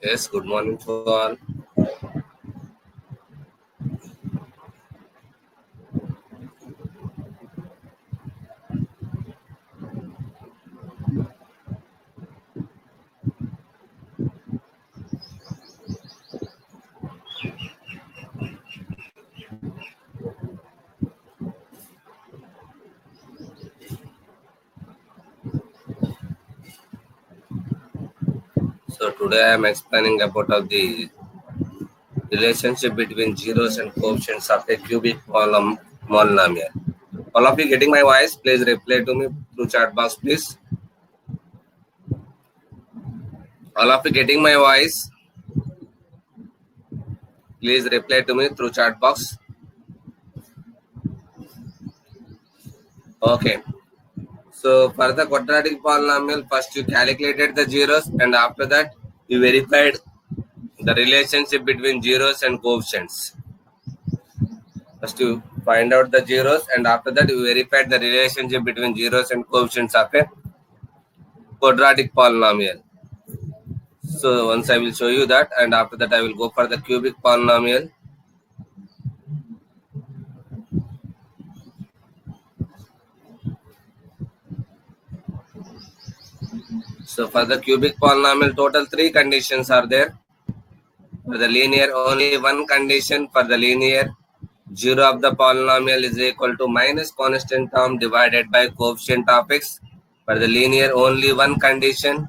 Yes, good morning to all. So today I am explaining about the relationship between zeros and coefficients of a cubic polynomial. All of you getting my voice? Please reply to me through chat box, please. All of you getting my voice? Please reply to me through chat box. Okay. So for the quadratic polynomial, first you calculated the zeros and after that you verified the relationship between zeros and coefficients. First you find out the zeros and after that you verified the relationship between zeros and coefficients of a quadratic polynomial. So once I will show you that and after that I will go for the cubic polynomial. So for the cubic polynomial total 3 conditions are there. For the linear only one condition. For the linear 0 of the polynomial is equal to minus constant term divided by coefficient of x. For the linear only one condition.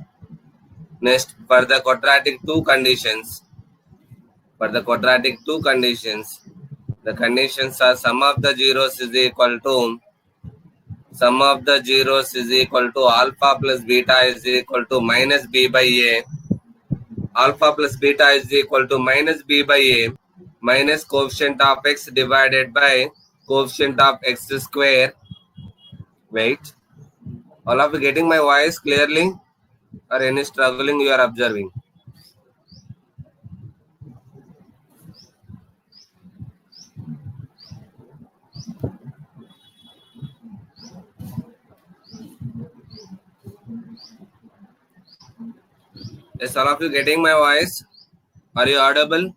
Next for the quadratic 2 conditions. For the quadratic 2 conditions, the conditions are sum of the zeros is equal to alpha plus beta is equal to minus b by a. Alpha plus beta is equal to minus b by a minus coefficient of x divided by coefficient of x square. Wait. All of you getting my voice clearly or any struggling you are observing? Is all of you getting my voice? Are you audible?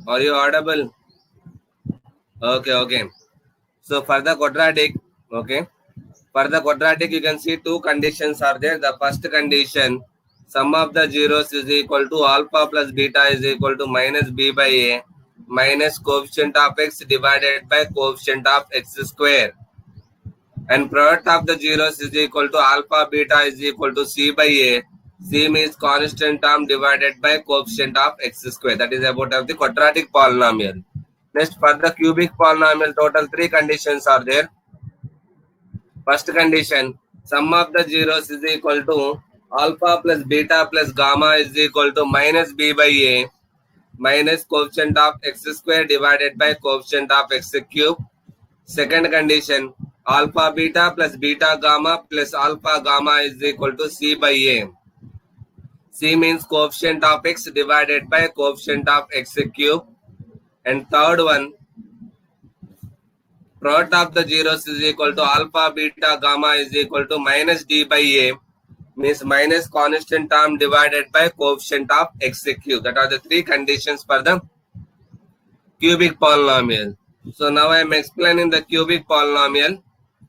Are you audible? Okay. So for the quadratic, you can see 2 conditions are there. The first condition, sum of the zeros is equal to alpha plus beta is equal to minus b by a minus coefficient of x divided by coefficient of x square. And product of the zeros is equal to alpha beta is equal to c by a. C means constant term divided by coefficient of x square. That is about of the quadratic polynomial. Next, for the cubic polynomial, total 3 conditions are there. First condition, sum of the zeros is equal to alpha plus beta plus gamma is equal to minus b by a minus coefficient of x square divided by coefficient of x cube. Second condition, alpha beta plus beta gamma plus alpha gamma is equal to c by a. C means coefficient of x divided by coefficient of x cube. And third one, product of the zeros is equal to alpha beta gamma is equal to minus d by a, means minus constant term divided by coefficient of x cube. That are the 3 conditions for the cubic polynomial. So now I am explaining the cubic polynomial.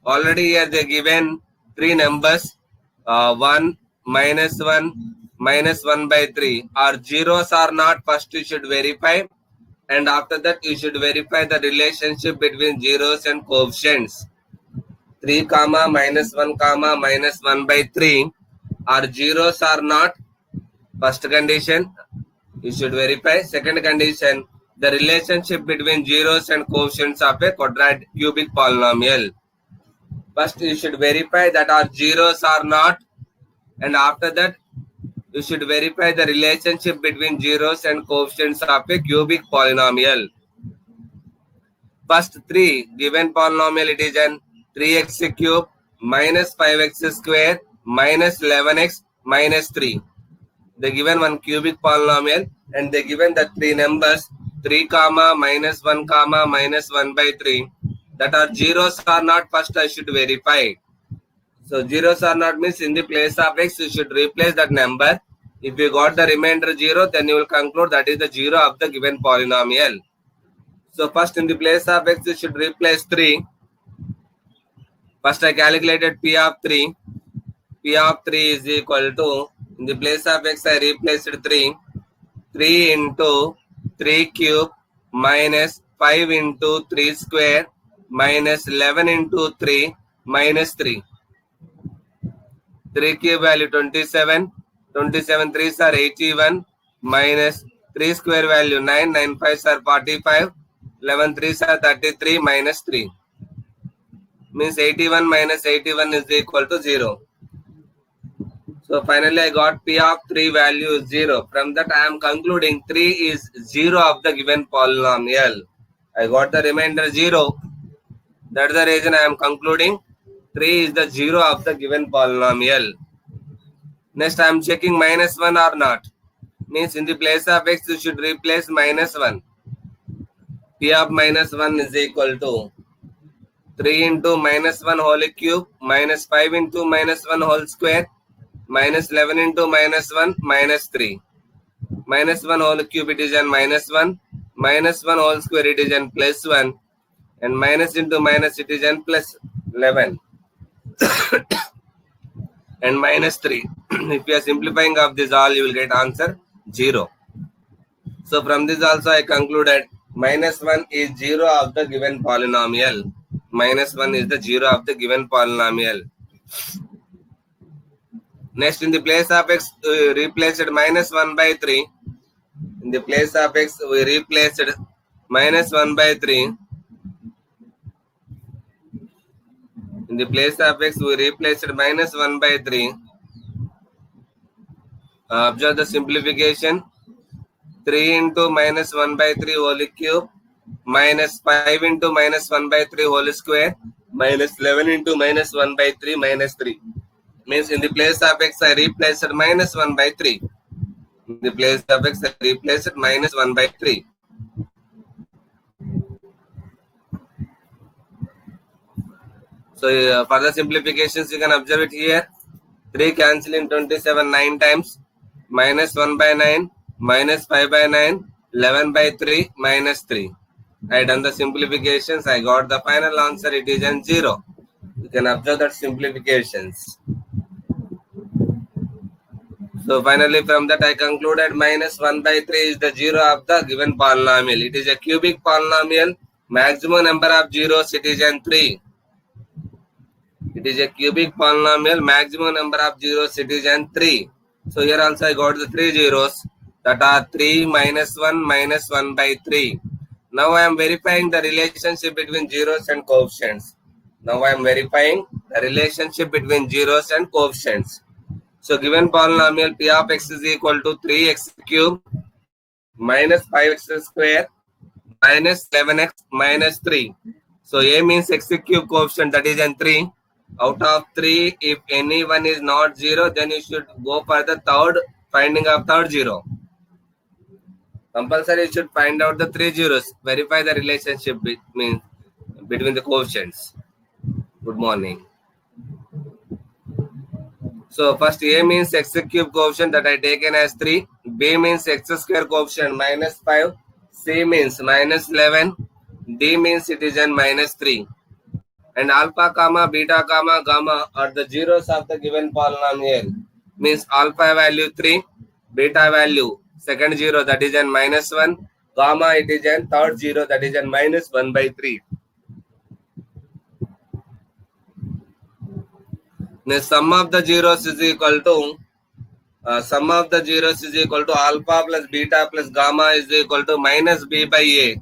Already here they given 3 numbers, 1, minus 1, minus 1 by 3. Or zeros or not, first you should verify. And after that you should verify the relationship between zeros and coefficients. 3 comma minus 1 comma minus 1 by 3 are zeros or not. First condition you should verify. Second condition, the relationship between zeros and coefficients of a quadratic cubic polynomial. First you should verify that are zeros or not, and after that you should verify the relationship between zeros and coefficients of a cubic polynomial. First 3 given polynomial, it is an 3x cube minus 5x square minus 11x minus 3. They given one cubic polynomial and they given the 3 numbers 3 comma minus 1 comma minus 1 by 3 that are zeros or not. First I should verify. So zeros are not means in the place of x you should replace that number. If you got the remainder 0, then you will conclude that is the 0 of the given polynomial. So first in the place of x you should replace 3. First I calculated p of 3. P of 3 is equal to, in the place of x I replaced 3. 3 into 3 cube minus 5 into 3 square minus 11 into 3 minus 3. 3 cube value 27. 27 3s are 81 minus 3 square value 9. 9 5s are 45. 11 3s are 33 minus 3. Means 81 minus 81 is equal to 0. So finally I got P of 3 value is 0. From that I am concluding 3 is 0 of the given polynomial. I got the remainder 0. That's the reason I am concluding 3 is the 0 of the given polynomial. Next I am checking minus 1 or not. Means in the place of x you should replace minus 1. P of minus 1 is equal to 3 into minus 1 whole cube minus 5 into minus 1 whole square minus 11 into minus 1 minus 3. Minus 1 whole cube it is an minus 1. Minus 1 whole square it is an plus 1. And minus into minus it is an plus 11. And minus 3. If you are simplifying of this all, you will get answer 0. So from this also I concluded minus 1 is 0 of the given polynomial. Minus 1 is the 0 of the given polynomial. Next, in the place of x, we replaced minus 1 by 3. In the place of x, we replaced minus 1 by 3. In the place of x, we replaced minus 1 by 3. Observe the simplification. 3 into minus 1 by 3 whole cube minus 5 into minus 1 by 3 whole square minus 11 into minus 1 by 3 minus 3. Means in the place of x, I replaced minus 1 by 3. In the place of x, I replaced minus 1 by 3. So further simplifications you can observe it here. 3 cancel in 27 9 times. Minus 1 by 9, minus 5 by 9, 11 by 3, minus 3. I done the simplifications. I got the final answer. It is an 0. You can observe that simplifications. So finally from that I concluded minus 1 by 3 is the 0 of the given polynomial. It is a cubic polynomial. Maximum number of zeros it is an 3. It is a cubic polynomial. Maximum number of zeros it is an 3. So here also I got the 3 zeros, that are 3 minus 1 by 3. Now I am verifying the relationship between zeros and coefficients. Now I am verifying the relationship between zeros and coefficients. So given polynomial P of x is equal to 3x cube minus 5x square minus 11x minus 3. So A means x cube coefficient, that is an 3. Out of 3, if any one is not 0, then you should go for the third, finding of third 0. Compulsory you should find out the 3 zeros. Verify the relationship between the coefficients. Good morning. So first A means x cube coefficient, that I taken as 3. B means x square coefficient minus 5. C means minus 11. D means it is an minus 3. And alpha, comma, beta, comma, gamma are the zeros of the given polynomial. Means alpha value 3, beta value second 0, that is an minus 1, gamma it is an third 0, that is an minus 1 by 3. The sum of the zeros is equal to alpha plus beta plus gamma is equal to minus b by a.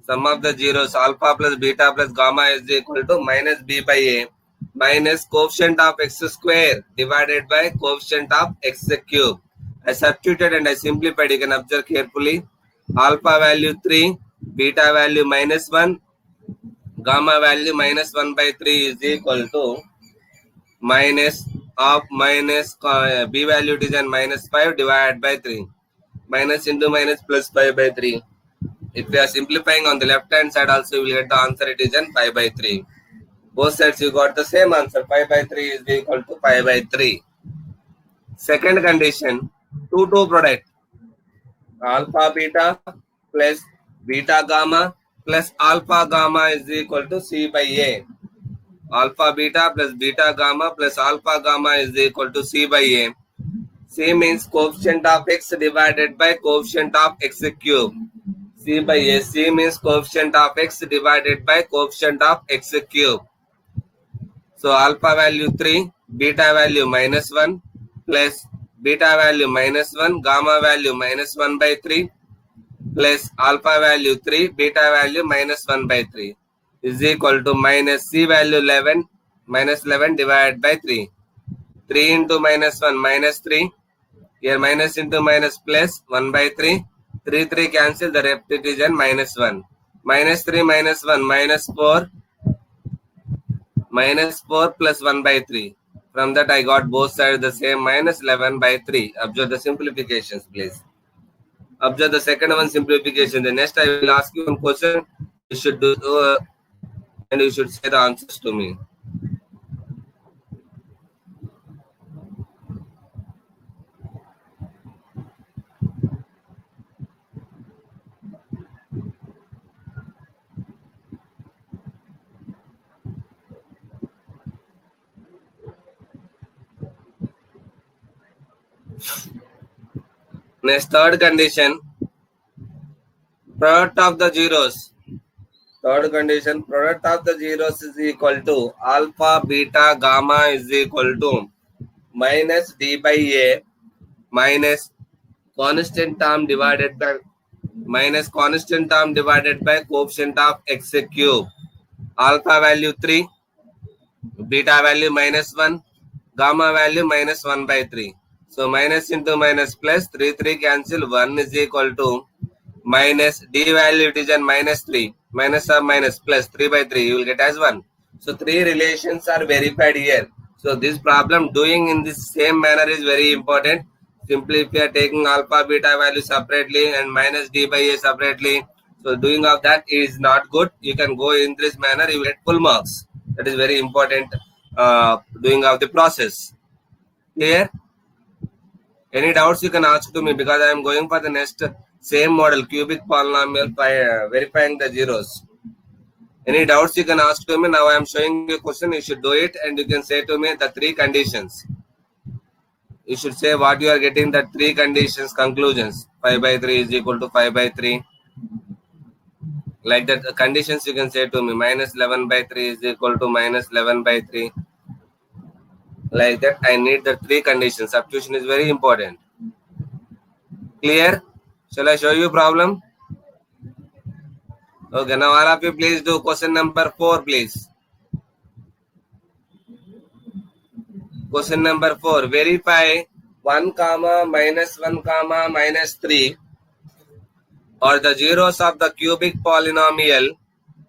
Sum of the zeros alpha plus beta plus gamma is equal to minus b by a minus coefficient of x square divided by coefficient of x cube. I substituted and I simplified. You can observe carefully. Alpha value 3, beta value minus 1, gamma value minus 1 by 3 is equal to minus of minus b value is an minus 5 divided by 3. Minus into minus plus 5 by 3. If we are simplifying on the left hand side also, we will get the answer. It is an 5 by 3. Both sides you got the same answer. Pi by 3 is equal to pi by 3. Second condition, 2 product. Alpha beta plus beta gamma plus alpha gamma is equal to C by A. Alpha beta plus beta gamma plus alpha gamma is equal to C by A. C means coefficient of x divided by coefficient of x cube. C by A. C means coefficient of x divided by coefficient of x cube. So alpha value 3, beta value minus 1 plus beta value minus 1, gamma value minus 1 by 3 plus alpha value 3, beta value minus 1 by 3 is equal to minus C value 11, minus 11 divided by 3. 3 into minus 1 minus 3. Here minus into minus plus 1 by 3. 3 cancel, the repetition minus 1. Minus 3 minus 1 minus 4. Minus 4 plus 1 by 3. From that I got both sides the same, minus 11 by 3. Observe the simplifications, please. Observe the second one simplification. The next I will ask you one question. You should do and you should say the answers to me. Next, third condition, product of the zeros. Third condition, product of the zeros is equal to alpha, beta, gamma is equal to minus d by a minus constant term divided by coefficient of x cube. Alpha value 3, beta value minus 1, gamma value minus 1 by 3. So minus into minus plus, 3 cancel, 1 is equal to minus d value it is an minus 3, minus or minus plus 3 by 3 you will get as 1. So 3 relations are verified here. So this problem doing in this same manner is very important. Simply if you are taking alpha beta value separately and minus d by a separately, so doing of that is not good. You can go in this manner, you will get full marks. That is very important doing of the process. Clear? Any doubts you can ask to me, because I am going for the next same model, cubic polynomial, by verifying the zeros. Any doubts you can ask to me. Now I am showing you a question, you should do it and you can say to me the 3 conditions. You should say what you are getting, the 3 conditions, conclusions. 5 by 3 is equal to 5 by 3. Like that, the conditions you can say to me, minus 11 by 3 is equal to minus 11 by 3. Like that, I need the 3 conditions. Substitution is very important. Clear? Shall I show you problem? Okay, now all of you please do question number 4, please. Question number 4. Verify 1 comma minus 1 comma minus 3 or the zeros of the cubic polynomial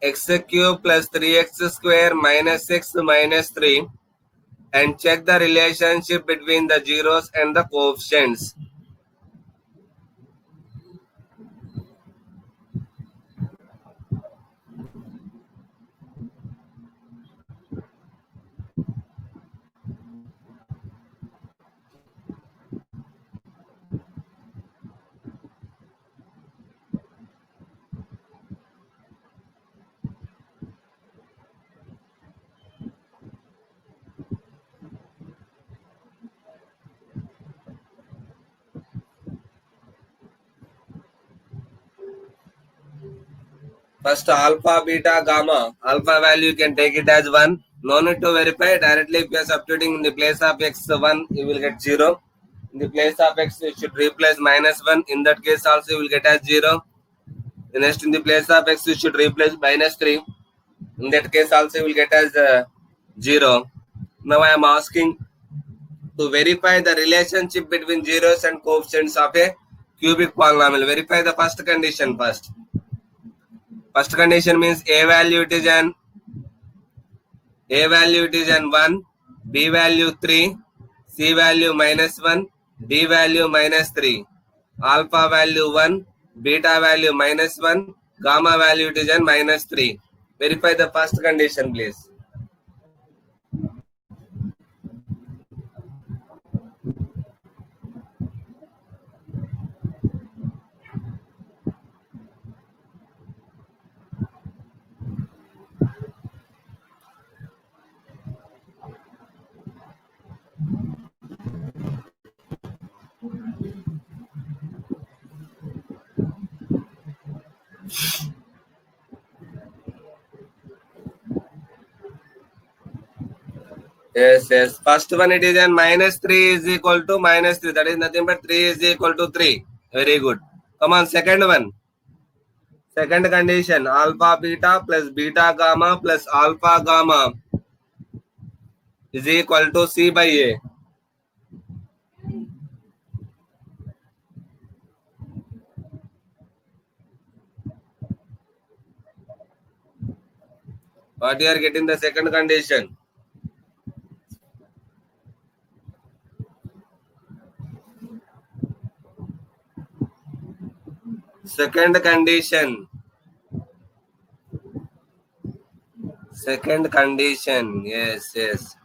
x cube plus 3x square minus 6 minus 3 and check the relationship between the zeros and the coefficients. First, alpha, beta, gamma. Alpha value you can take it as 1. No need to verify. Directly if you are substituting in the place of x1, you will get 0. In the place of x, you should replace minus 1. In that case also you will get as 0. Next, in the place of x, you should replace minus 3. In that case also you will get as 0. Now I am asking to verify the relationship between zeros and coefficients of a cubic polynomial. Verify the first condition first. First condition means a value it is an 1, b value 3, c value minus 1, d value minus 3, alpha value 1, beta value minus 1, gamma value it is an minus 3. Verify the first condition, please. Yes, yes. First one it is an minus 3 is equal to minus 3. That is nothing but 3 is equal to 3. Very good. Come on, second one. Second condition, alpha beta plus beta gamma plus alpha gamma is equal to C by A. What you are getting the second condition? Second condition. Second condition. Yes, yes.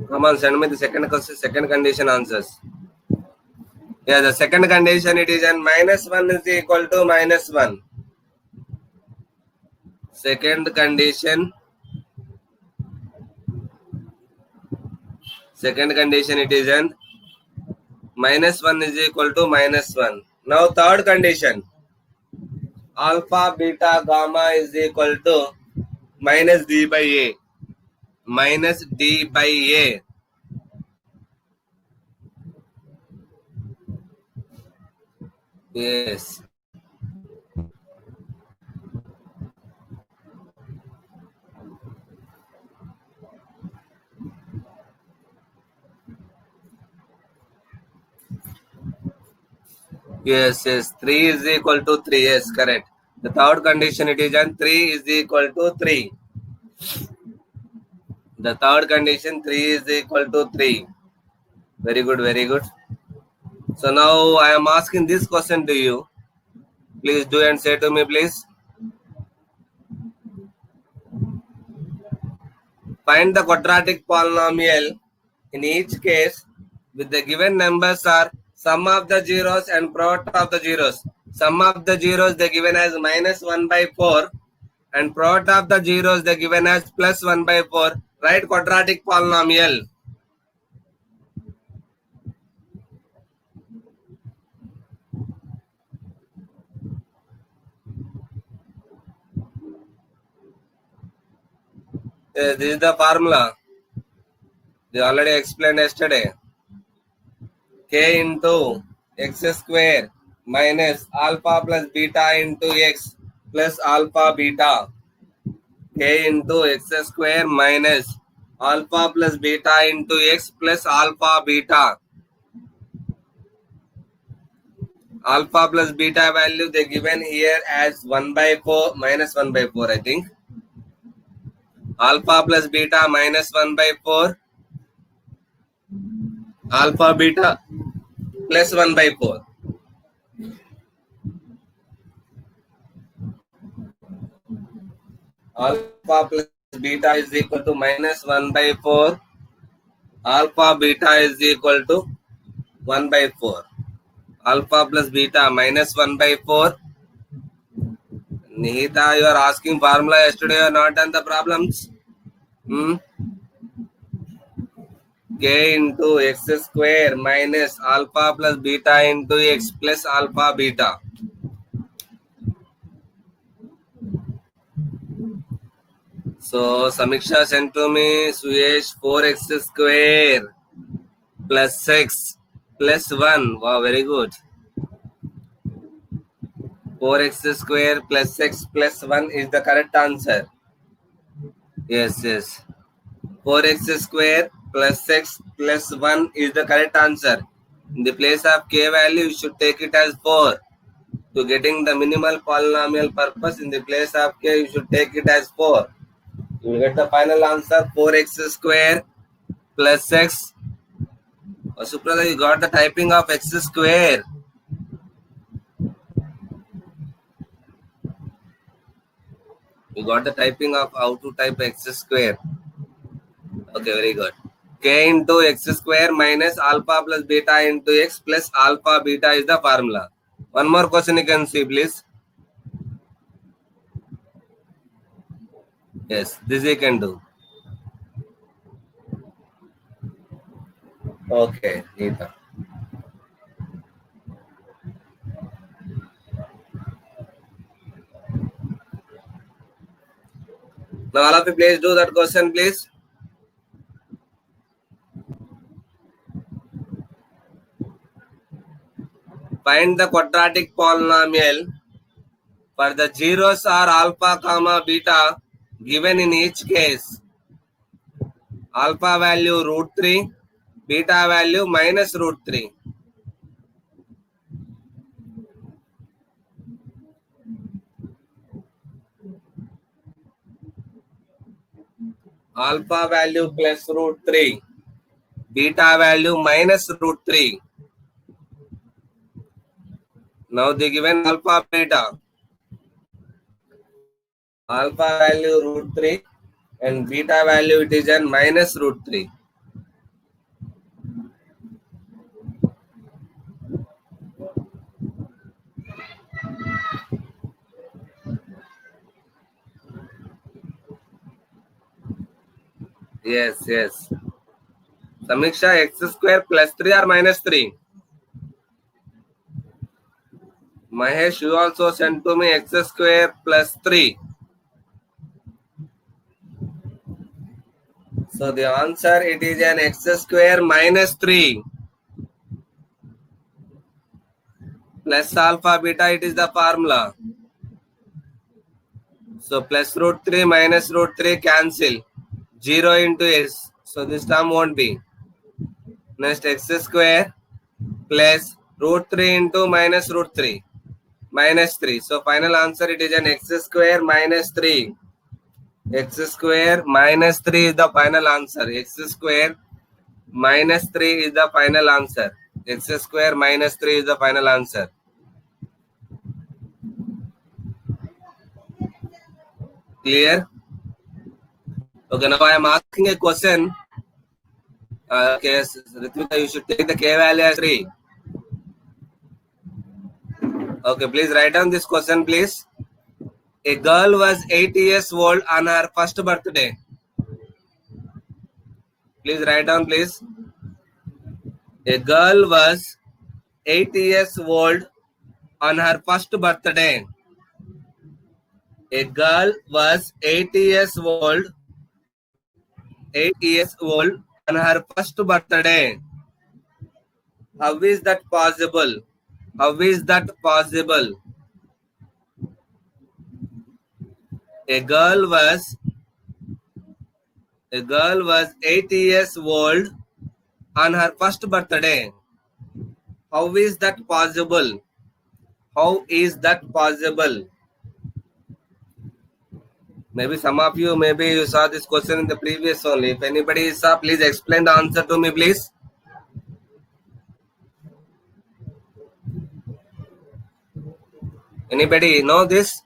Come on, send me the second condition answers. Yeah, the second condition it is an minus 1 is equal to minus 1. Second condition. Second condition it is an minus 1 is equal to minus 1. Now third condition. Alpha beta gamma is equal to minus d by a. Minus d by a. Yes. Yes, yes. 3 is equal to 3. Yes, correct. The third condition it is and 3 is equal to 3. The third condition 3 is equal to 3. Very good, very good. So now I am asking this question to you. Please do and say to me, please. Find the quadratic polynomial in each case with the given numbers are sum of the zeros and product of the zeros. Sum of the zeros they given as minus 1 by 4 and product of the zeros they given as plus 1 by 4. Write quadratic polynomial. Yes, this is the formula. They already explained yesterday. K into x square minus alpha plus beta into x plus alpha beta. K into x square minus alpha plus beta into x plus alpha beta. Alpha plus beta value they given here as 1 by 4 minus 1 by 4 I think. Alpha plus beta minus 1 by 4. Alpha beta plus 1 by 4. Alpha plus beta is equal to minus 1 by 4. Alpha beta is equal to 1 by 4. Alpha plus beta minus 1 by 4. Nihita, you are asking formula yesterday, you are not done the problems. K into x square minus alpha plus beta into x plus alpha beta. So Samiksha sent to me Suyesh 4x square plus x plus 1. Wow, very good. 4x square plus x plus 1 is the correct answer. Yes, yes. 4x square plus x plus 1 is the correct answer. In the place of k value, you should take it as 4. To getting the minimal polynomial purpose, in the place of k, you should take it as 4. You will get the final answer 4x square plus x. Oh, Suprada, you got the typing of x square. You got the typing of how to type x square. Okay, very good. K into x square minus alpha plus beta into x plus alpha beta is the formula. One more question you can see, please. Yes, this you can do. Okay, Neeta. Now all of you please do that question, please. Find the quadratic polynomial for the zeros are alpha comma beta given in each case. Alpha value root 3, beta value minus root 3. Alpha value plus root 3, beta value minus root 3. Now they given alpha beta. Alpha value root 3 and beta value it is an minus root 3. Yes, yes. Samiksha, x square plus 3 or minus 3? Mahesh, you also sent to me x square plus 3. So the answer it is an x square minus 3. Plus alpha beta it is the formula. So plus root 3 minus root 3 cancel. 0 into s. So this term won't be. Next x square plus root 3 into minus root 3. Minus 3. So final answer it is an x square minus 3. X square minus 3 is the final answer. X square minus 3 is the final answer. X square minus 3 is the final answer. Clear? Okay, now I am asking a question. Okay, Ritvika, you should take the K value as 3. Okay, please write down this question, please. A girl was 8 years old on her first birthday. Please write down, please. A girl was 8 years old on her first birthday. A girl was 8 years old on her first birthday. How is that possible? How is that possible? A girl was 8 years old on her first birthday. How is that possible? How is that possible? Maybe some of you, maybe you saw this question in the previous only. If anybody saw, please explain the answer to me, please. Anybody know this?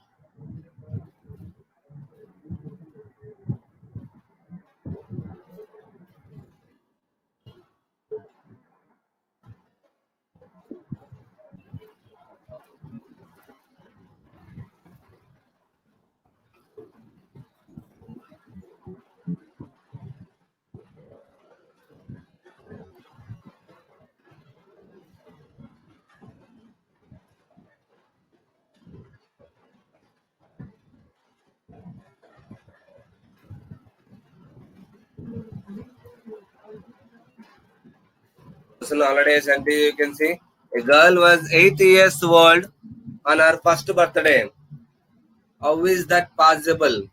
Person already sent you, you can see. A girl was 8 years old on her first birthday. How is that possible?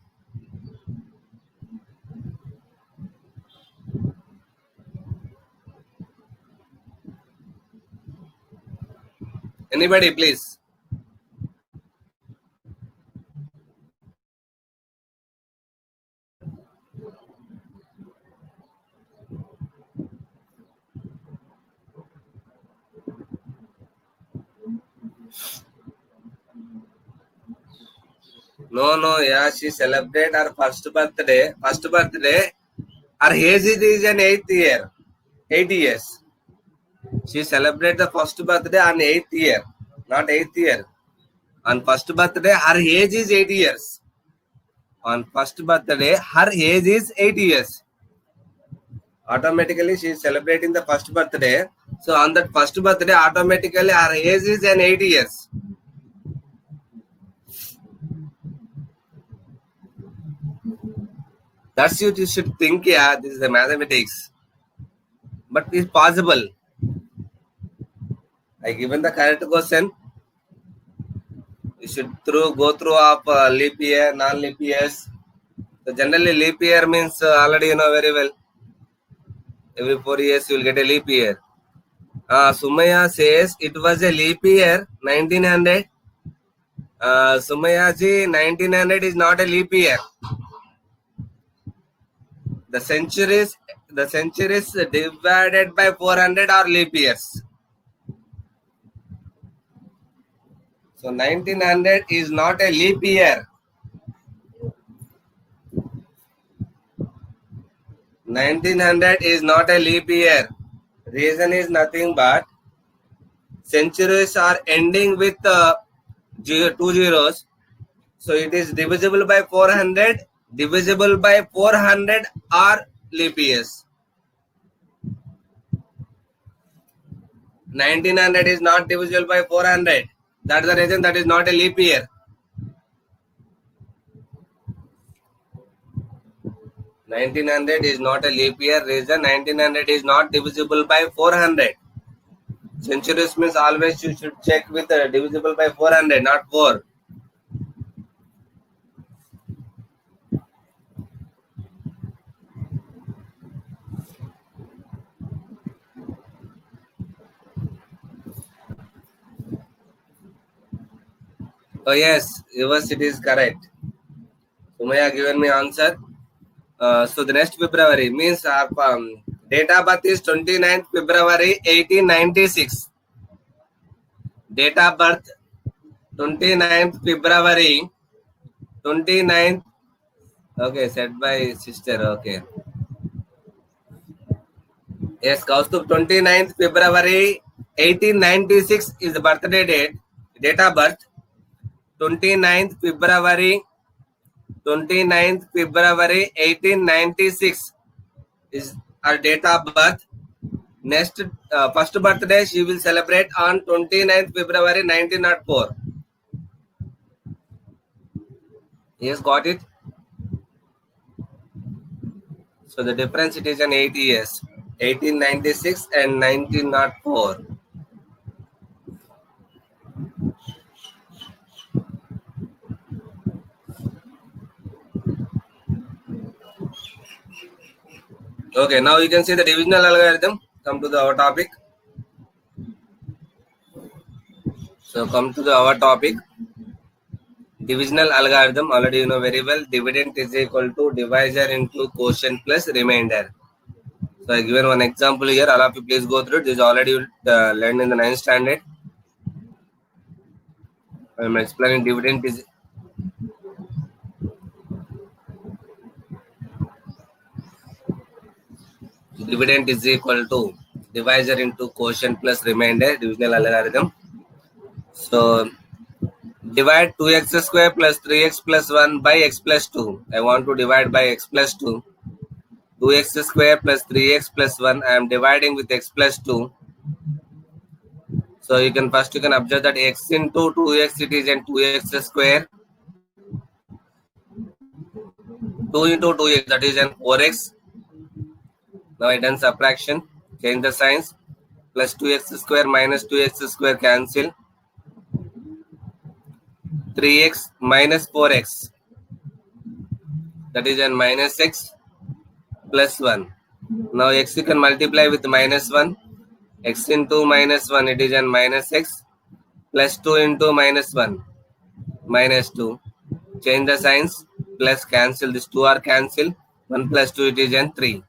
Anybody, please? No, yeah, she celebrated her first birthday. Her age is an 8th year. 8 years. She celebrated the first birthday on 8th year, not 8th year. On first birthday, her age is 8 years. On first birthday, her age is 8 years. Automatically, she is celebrating the first birthday. So, on that first birthday, automatically, her age is an 8 years. That's you should think, yeah, this is the mathematics. But it's possible. I given the correct question. You should go through of leap year, non-leap years. So generally leap year means already you know very well. Every 4 years you will get a leap year. Sumaya says it was a leap year, 1900. Sumaya ji, 1900 is not a leap year. The centuries divided by 400 are leap years. So 1900 is not a leap year. 1900 is not a leap year. Reason is nothing but centuries are ending with 2 zeros. So it is divisible by 400. Divisible by 400 are leap years. 1900 is not divisible by 400. That's the reason that is not a leap year. 1900 is not a leap year. Reason 1900 is not divisible by 400. Centuries means always you should check with divisible by 400, not 4. Oh yes, yours it is correct. Sumaya given me answer. So the next February means date of birth is 29th February 1896. Date of birth 29th February 29th. Okay, said by sister. Okay. Yes, Kaustubh, 29th February 1896 is the birthday date. Date of birth 29th February 1896 is her date of birth. Next, first birthday she will celebrate on 29th February 1904. Yes, got it. So the difference it is an 8 years, 1896 and 1904. Okay, now you can see the divisional algorithm. Come to our topic. So come to our topic. Divisional algorithm, already you know very well. Dividend is equal to divisor into quotient plus remainder. So I given one example here. All of you please go through it. This is already learned in the 9th standard. I am explaining dividend is equal to divisor into quotient plus remainder, divisional algorithm. So divide 2x square plus 3x plus 1 by x plus 2. I want to divide by x plus 2. 2x square plus 3x plus 1. I am dividing with x plus 2. So you can observe that x into 2x it is in 2x square. 2 into 2x that is in 4x. Now I done subtraction. Change the signs. Plus 2x square minus 2x square cancel. 3x minus 4x that is an minus x plus 1. Now x you can multiply with minus 1. X into minus 1 it is an minus x plus 2 into minus 1 minus 2. Change the signs. Plus cancel. This 2 are cancel. 1 plus 2 it is an 3.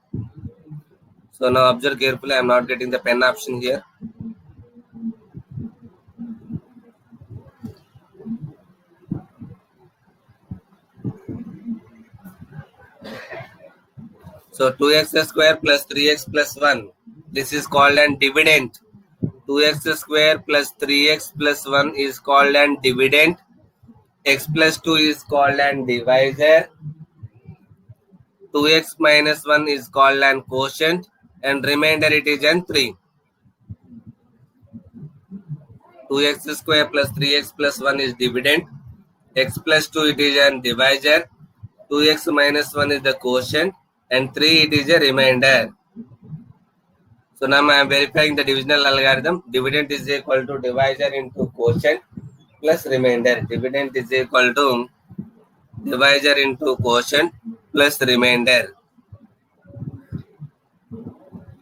So now observe carefully. I am not getting the pen option here. So 2x square plus 3x plus 1. This is called an dividend. 2x square plus 3x plus 1 is called an dividend. X plus 2 is called an divisor. 2x minus 1 is called an quotient. And remainder it is an 3. 2x square plus 3x plus 1 is dividend. X plus 2 it is an divisor. 2x minus 1 is the quotient and 3 it is a remainder. So now I am verifying the divisional algorithm. Dividend is equal to divisor into quotient plus remainder. Dividend is equal to divisor into quotient plus remainder.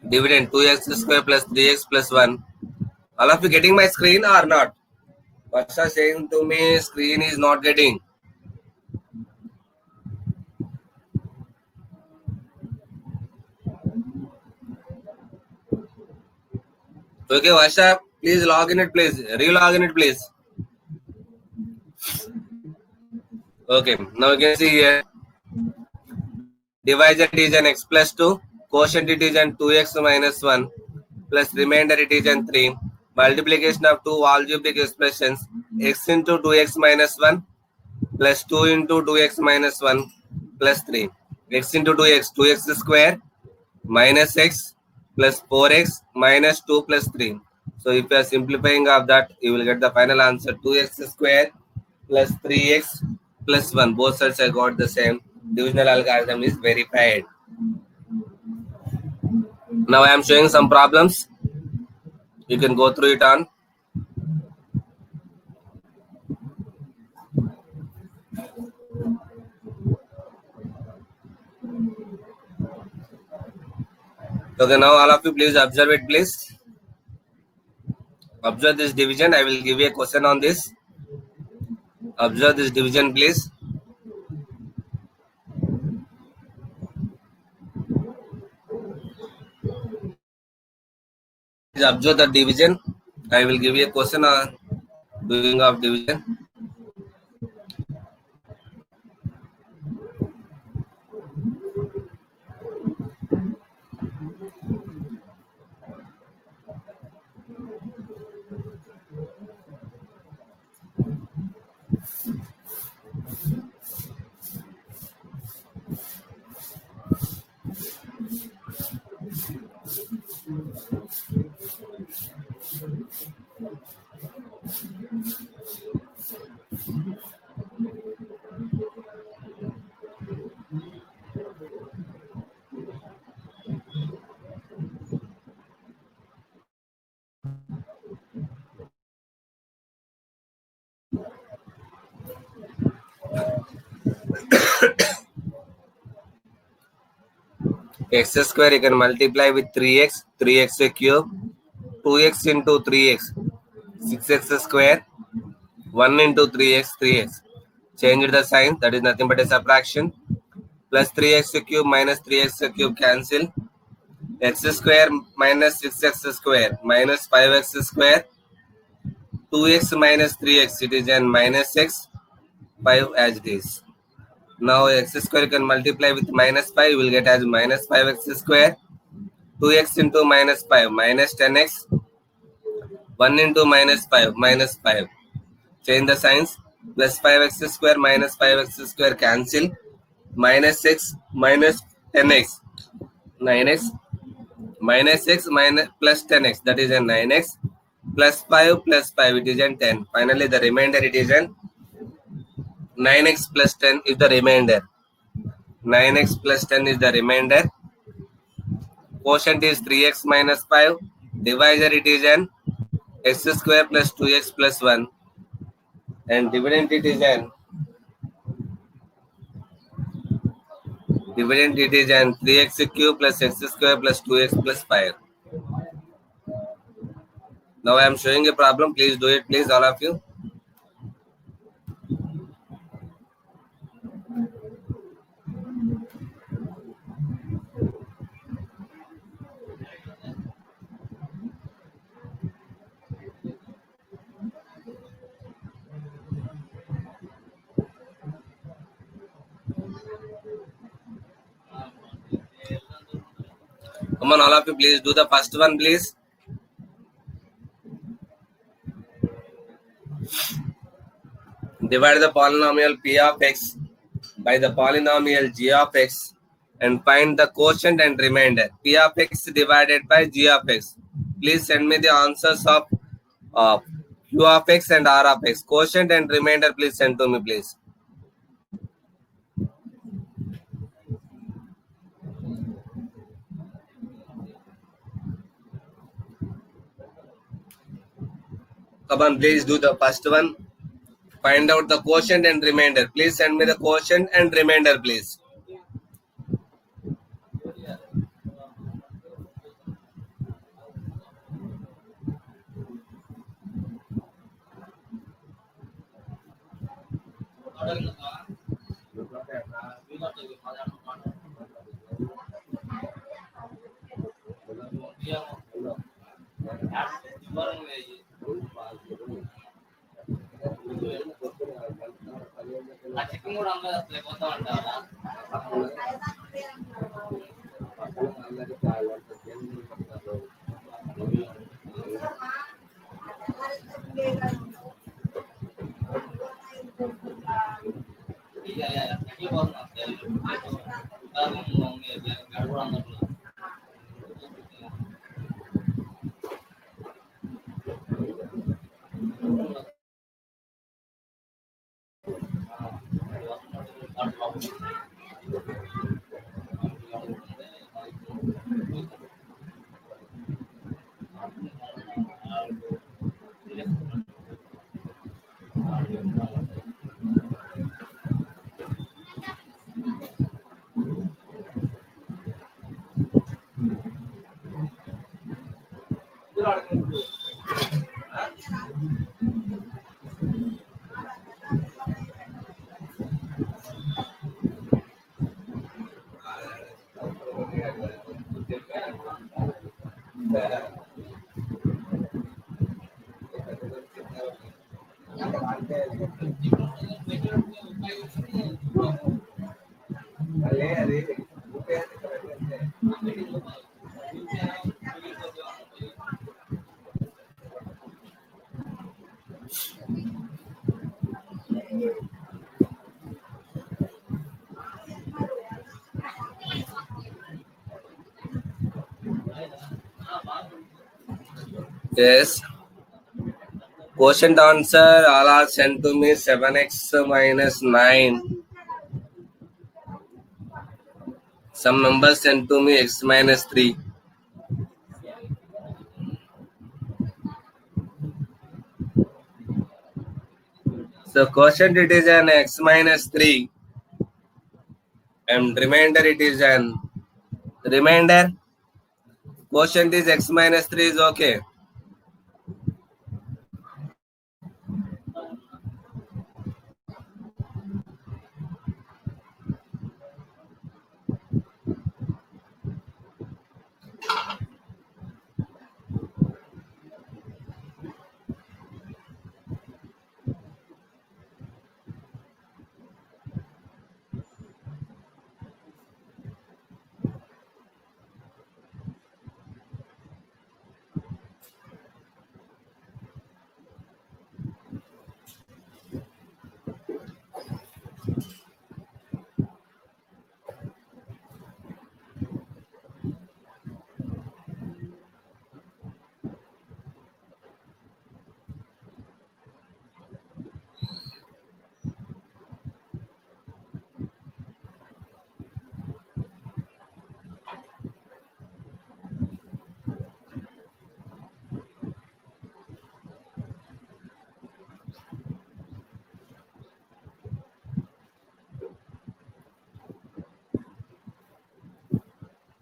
Dividend 2x square plus 3x plus 1. All of you getting my screen or not? Varsha saying to me screen is not getting. Okay, Varsha, please log in it, please. Re-log in it, please. Okay, now you can see here. Divisor it is an x plus 2. Quotient it is an 2x minus 1. Plus remainder it is an 3. Multiplication of two algebraic expressions. X into 2x minus 1 plus 2 into 2x minus 1 plus 3. X into 2x, 2x square minus x plus 4x minus 2 plus 3. So if you are simplifying of that, you will get the final answer 2x square plus 3x plus 1. Both sides I got the same. Divisional algorithm is verified. Now I am showing some problems. You can go through it on. Okay, now all of you please observe it, please. Observe this division. I will give you a question on this. Observe this division, please. Please observe the division. I will give you a question on doing of division. X square you can multiply with 3x, 3x cube, 2x into 3x, 6x square, 1 into 3x, 3x. Change the sign, that is nothing but a subtraction. Plus 3x cube minus 3x cube cancel. X square minus 6x square minus 5x square. 2x minus 3x, it is an minus x, 5 as it is. Now x square you can multiply with minus 5, you will get as minus 5x square. 2x into minus 5, minus 10x. 1 into minus 5, minus 5. Change the signs. Plus 5x square minus 5x square cancel. Minus x minus 10x. 9x. Minus x minus plus 10x. That is a 9x. Plus 5 plus 5. It is a 10. Finally, the remainder it is a 9x plus 10 is the remainder. 9x plus 10 is the remainder. Quotient is 3x minus 5. Divisor it is an x square plus 2x plus 1. And dividend it is an 3x cube plus x square plus 2x plus 5. Now I am showing a problem. Please do it, please, all of you. Come on, all of you, please do the first one, please. Divide the polynomial p of x by the polynomial g of x and find the quotient and remainder. P of x divided by g of x. Please send me the answers of q of x and r of x. Quotient and remainder, please send to me, please. Come on, please do the first one. Find out the quotient and remainder. Please send me the quotient and remainder, please. Yes. Quotient answer, all are sent to me 7x minus 9. Some numbers sent to me x minus 3. So quotient it is an x minus 3 and remainder it is an remainder. Quotient is x minus 3 is okay.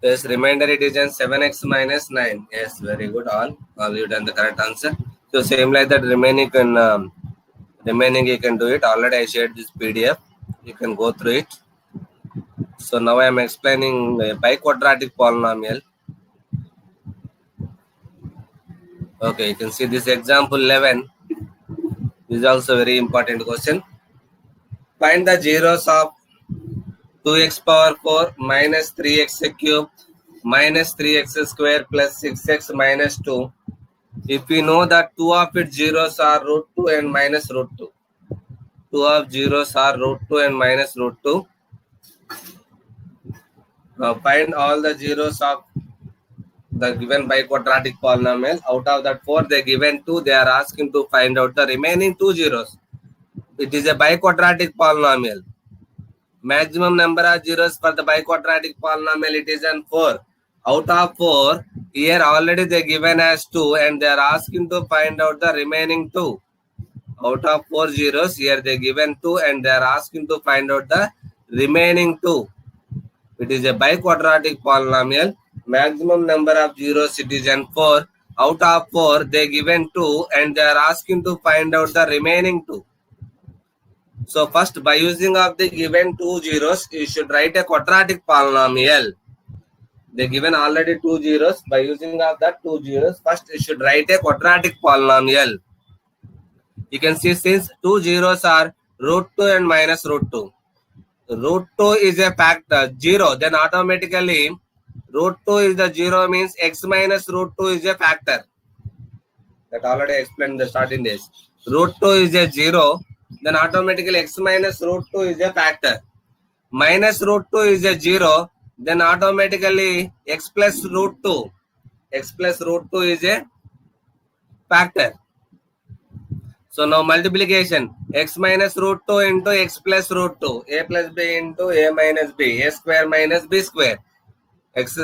Yes, remainder it is an 7x minus 9. Yes, very good. All you done the correct answer. So same like that remaining you can do it. Already I shared this PDF. You can go through it. So now I am explaining a biquadratic polynomial. Okay, you can see this example 11. This is also very important question. Find the zeros of 2x power 4 minus 3x cube minus 3x square plus 6x minus 2. If we know that two of its zeros are root 2 and minus root 2. Two of zeros are root 2 and minus root 2. Now find all the zeros of the given biquadratic polynomial. Out of that 4, they given 2. They are asking to find out the remaining 2 zeros. It is a biquadratic polynomial. Maximum number of zeros for the biquadratic polynomial, it is an 4. Out of 4, Here already they given as 2 and they are asking to find out the remaining 2. Out of 4 zeros, here they given 2 and they are asking to find out the remaining 2. It is a biquadratic polynomial. Maximum number of zeros it is 4. Out of 4, they given 2 and they are asking to find out the remaining 2. So first, by using of the given 2 zeros, you should write a quadratic polynomial. They given already 2 zeros. By using of that 2 zeros, first you should write a quadratic polynomial. You can see since 2 zeros are root 2 and minus root 2. Root 2 is a factor 0, then automatically root 2 is the 0 means x minus root 2 is a factor. That already explained in the starting days. Root 2 is a 0, then automatically x minus root 2 is a factor. Minus root 2 is a 0, then automatically x plus root 2. X plus root 2 is a factor. So now multiplication, x minus root 2 into x plus root 2, a plus b into a minus b, a square minus b square, x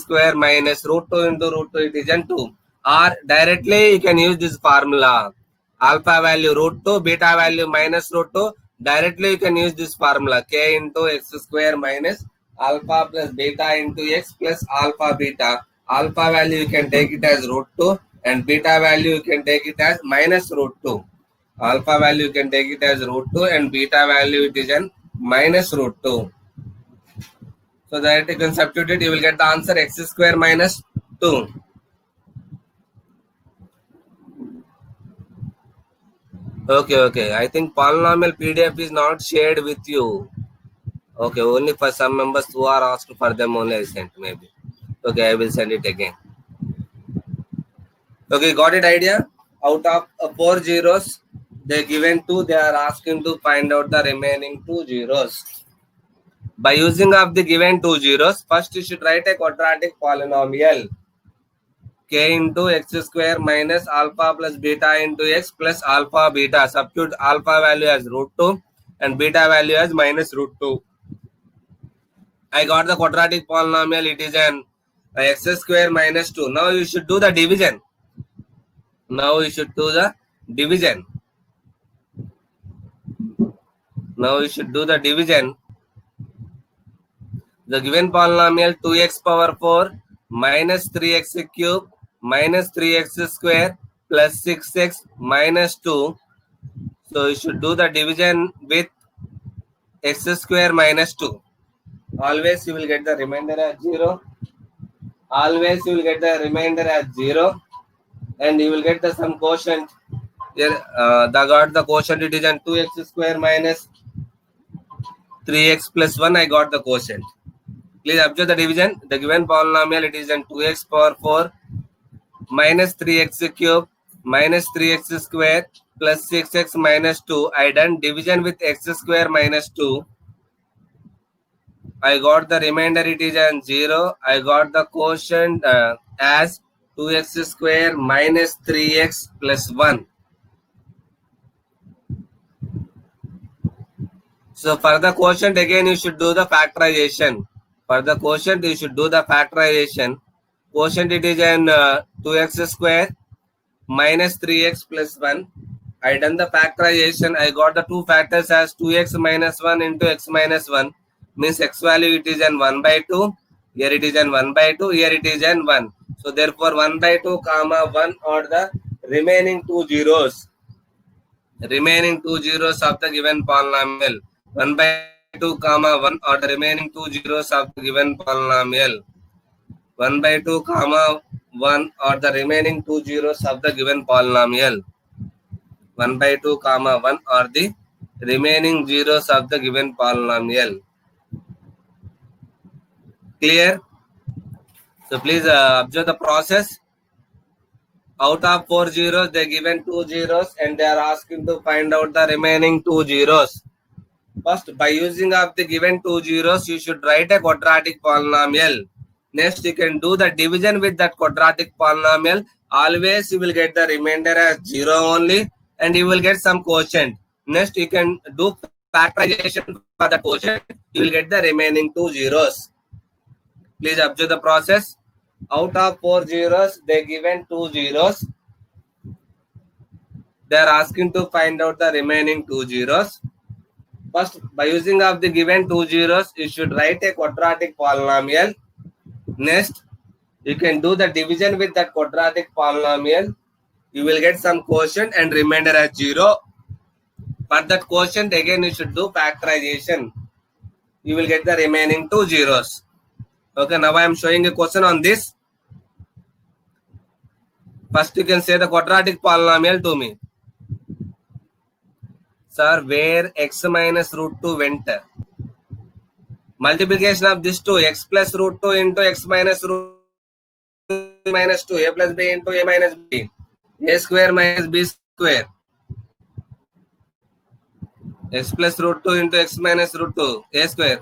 square minus root 2 into root 2, it is 2. Or directly you can use this formula, alpha value root 2, beta value minus root 2, directly you can use this formula, k into x square minus alpha plus beta into x plus alpha beta. Alpha value you can take it as root 2 and beta value you can take it as minus root 2. Alpha value you can take it as root 2 and beta value it is minus root 2. So that you can substitute it, you will get the answer x square minus 2. Okay. I think polynomial PDF is not shared with you. Okay, only for some members who are asked for them only I sent maybe. Okay, I will send it again. Okay, got it idea? Out of 4 zeros, they given 2, they are asking to find out the remaining 2 zeros. By using of the given 2 zeros, first you should write a quadratic polynomial. K into x square minus alpha plus beta into x plus alpha beta. Substitute alpha value as root 2 and beta value as minus root 2. I got the quadratic polynomial. It is an x square minus 2. Now you should do the division. Now you should do the division. The given polynomial 2x power 4 minus 3x cube minus 3x square plus 6x minus 2. So you should do the division with x square minus 2. Always you will get the remainder as 0. And you will get the some quotient. Here got the quotient, it is 2x square minus 3x plus 1. I got the quotient. Please observe the division. The given polynomial it is 2x power 4 minus 3x cube minus 3x square plus 6x minus 2. I done division with x square minus 2. I got the remainder, it is 0. I got the quotient as 2x square minus 3x plus 1. So for the quotient again you should do the factorization. Quotient it is 2x square minus 3x plus 1. I done the factorization. I got the two factors as 2x minus 1 into x minus 1. Means x value it is 1 by 2. Here it is 1 by 2. Here it is 1. So therefore 1 by 2 comma 1 are the remaining 2 zeros. Remaining 2 zeros of the given polynomial. 1 by 2 comma 1 are the remaining 2 zeros of the given polynomial. 1 by 2 comma 1 are the remaining 2 zeros of the given polynomial. 1 by 2 comma 1 are the remaining zeros of the given polynomial. Clear? So please observe the process. Out of 4 zeros, they given 2 zeros and they are asking to find out the remaining 2 zeros. First, by using of the given 2 zeros, you should write a quadratic polynomial. Next, you can do the division with that quadratic polynomial. Always you will get the remainder as 0 only and you will get some quotient. Next, you can do factorization for the quotient. You will get the remaining 2 zeros. Please observe the process. Out of 4 zeros, they given 2 zeros. They are asking to find out the remaining 2 zeros. First, by using of the given 2 zeros, you should write a quadratic polynomial. Next, you can do the division with that quadratic polynomial. You will get some quotient and remainder as 0. For that quotient, again you should do factorization. You will get the remaining 2 zeros. Okay, now I am showing a question on this. First, you can say the quadratic polynomial to me. Sir, where x minus root 2 went? Multiplication of this 2, x plus root 2 into x minus root minus 2, a plus b into a minus b, a square minus b square, x plus root 2 into x minus root 2, a square.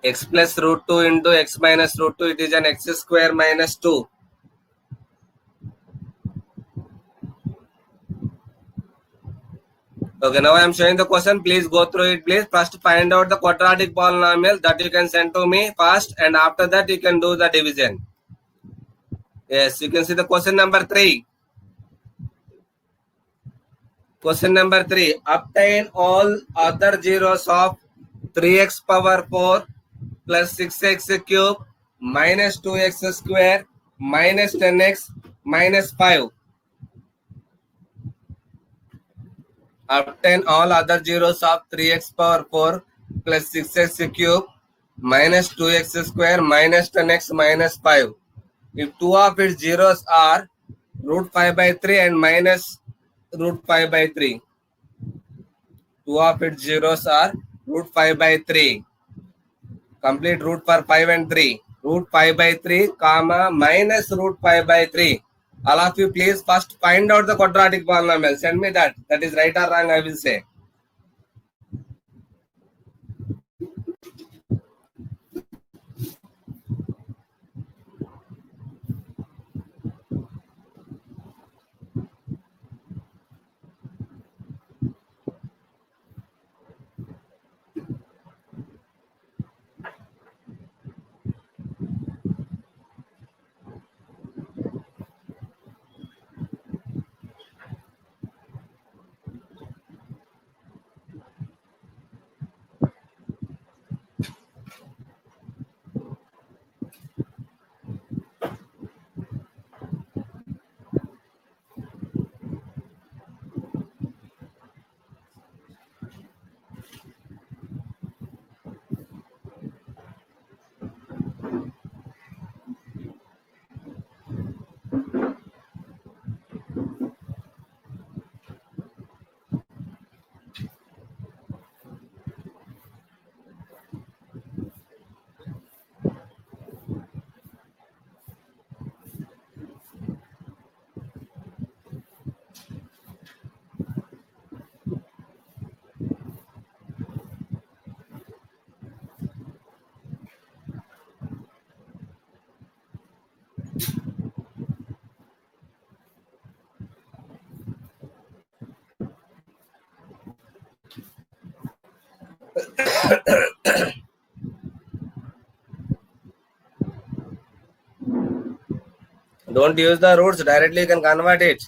X plus root 2 into x minus root 2, it is an x square minus 2. Okay, now I am showing the question. Please go through it, please. First, find out the quadratic polynomial that you can send to me first, and after that, you can do the division. Yes, you can see the question number 3. Question number 3. Obtain all other zeros of 3x power 4 plus 6x cube minus 2x square minus 10x minus 5. Obtain all other zeros of 3x power 4 plus 6x cube minus 2x square minus 10x minus 5. If two of its zeros are root 5 by 3 and minus root 5 by 3. Two of its zeros are root 5 by 3. Complete root for 5 and 3. Root 5 by 3, comma, minus root 5 by 3. All of you, please first find out the quadratic polynomial. Send me that. That is right or wrong, I will say. Don't use the roots, directly you can convert it.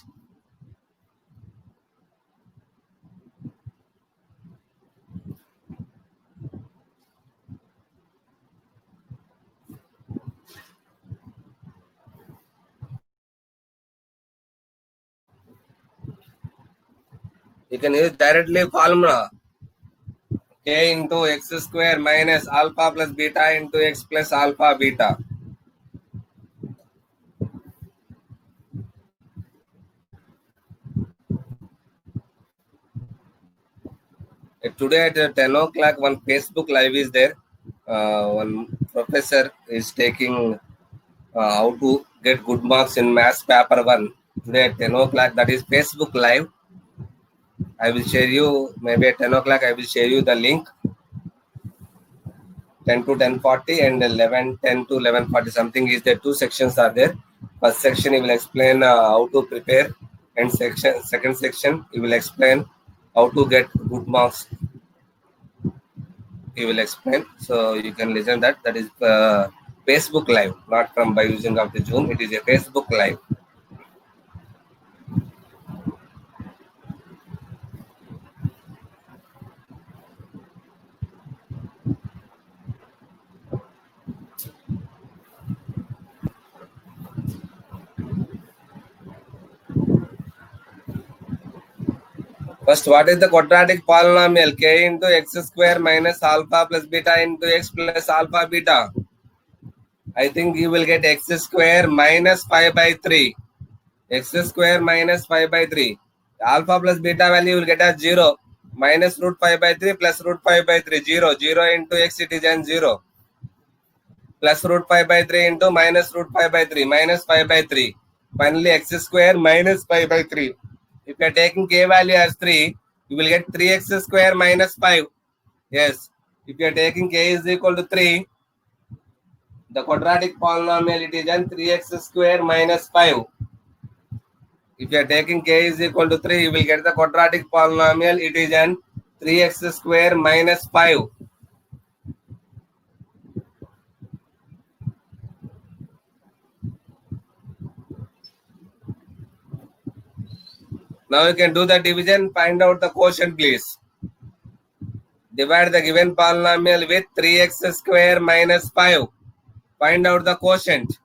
You can use directly formula. K into x square minus alpha plus beta into x plus alpha beta. Today at 10 o'clock, one Facebook live is there. One professor is taking how to get good marks in maths paper 1. Today at 10 o'clock, that is Facebook live. I will share you, maybe at 10 o'clock, I will share you the link. 10 to 10:40 and 10 to 11:40, something is there. 2 sections are there. First section he will explain how to prepare, and second section he will explain how to get good marks. He will explain, so you can listen that. That is Facebook Live, not from by using of the Zoom. It is a Facebook Live. First, what is the quadratic polynomial? K into x square minus alpha plus beta into x plus alpha beta. I think you will get x square minus 5 by 3. X square minus 5 by 3. Alpha plus beta value will get as 0. Minus root 5 by 3 plus root 5 by 3. 0. 0 into x it is an 0. Plus root 5 by 3 into minus root 5 by 3. Minus 5 by 3. Finally, x square minus 5 by 3. If you are taking k value as 3, you will get 3x square minus 5. Yes. If you are taking k is equal to 3, the quadratic polynomial it is an 3x square minus 5. If you are taking k is equal to 3, you will get the quadratic polynomial. It is an 3x square minus 5. Now you can do the division. Find out the quotient, please. Divide the given polynomial with 3x square minus 5. Find out the quotient.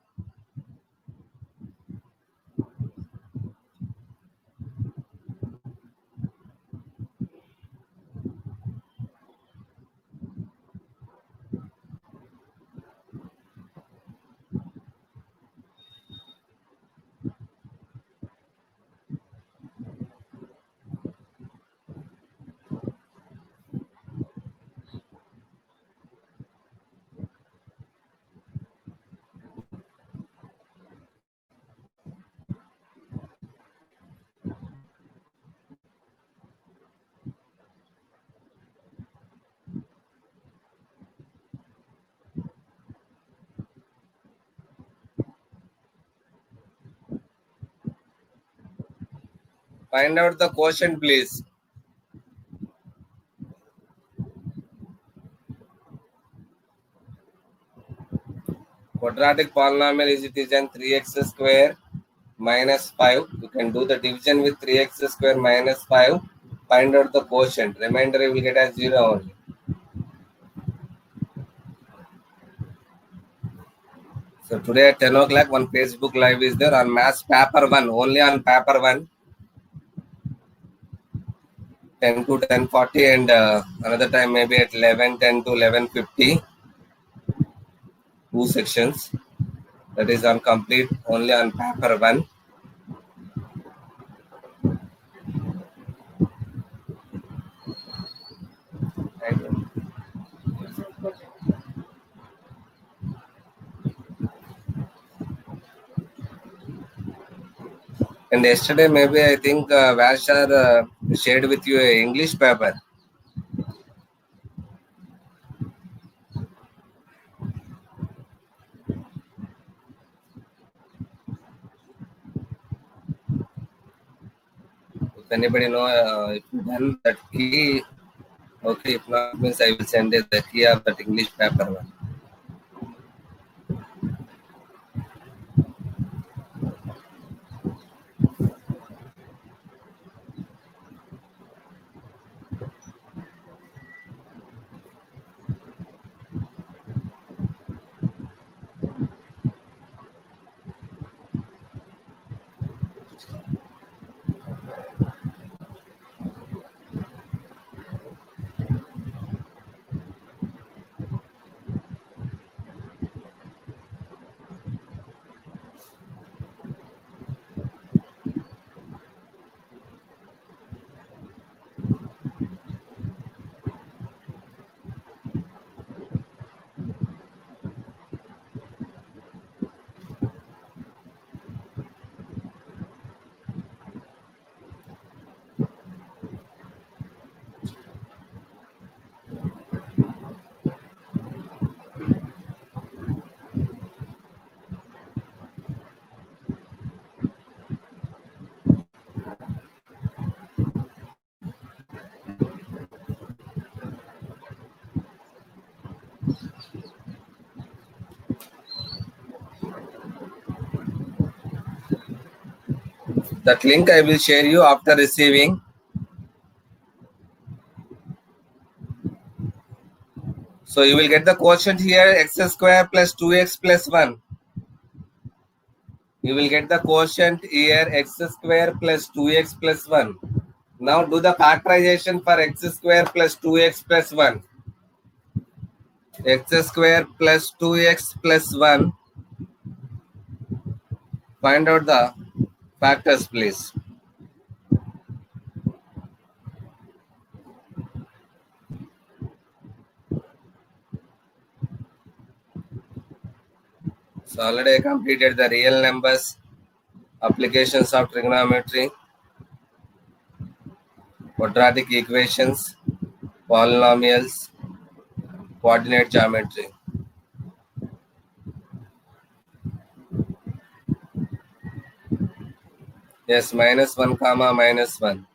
Find out the quotient, please. Quadratic polynomial is it is an 3x square minus 5. You can do the division with 3x square minus 5. Find out the quotient. Remainder you will get as 0 only. So today at 10 o'clock, one Facebook Live is there on Maths Paper 1, only on Paper 1, 10 to 10:40, and another time maybe at 11:10 to 11:50, 2 sections. That is on complete, only on Paper 1. And yesterday maybe I think Vashar shared with you a English paper. If anybody know if you done that key, okay. If not, means I will send it the key of that English paper 1. That link I will share you after receiving. So you will get the quotient here, x square plus 2x plus 1. You will get the quotient here, x square plus 2x plus 1. Now do the factorization for x square plus 2x plus 1. X square plus 2x plus 1. Find out the factors, please. So already I completed the real numbers, applications of trigonometry, quadratic equations, polynomials, coordinate geometry. Yes, minus 1 comma minus 1.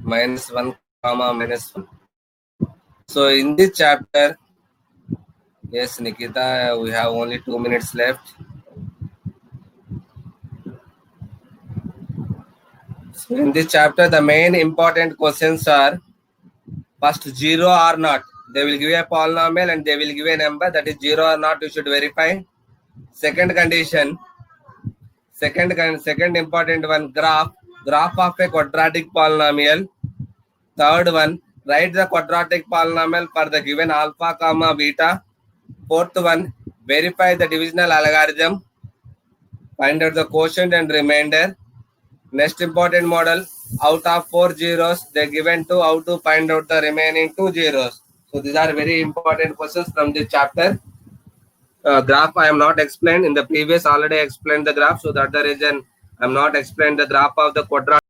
Minus 1 comma minus 1. So in this chapter, yes, Nikita, we have only 2 minutes left. So in this chapter, the main important questions are first 0 or not. They will give a polynomial and they will give a number that is 0 or not. You should verify. Second condition, second important one, graph of a quadratic polynomial. Third one, write the quadratic polynomial for the given alpha comma beta. Fourth one, verify the divisional algorithm. Find out the quotient and remainder. Next important model, out of 4 zeros, they given to how to find out the remaining 2 zeros. So these are very important questions from this chapter. Graph I am not explained in the previous, already explained the graph. So that's the reason I am not explained the graph of the quadratic.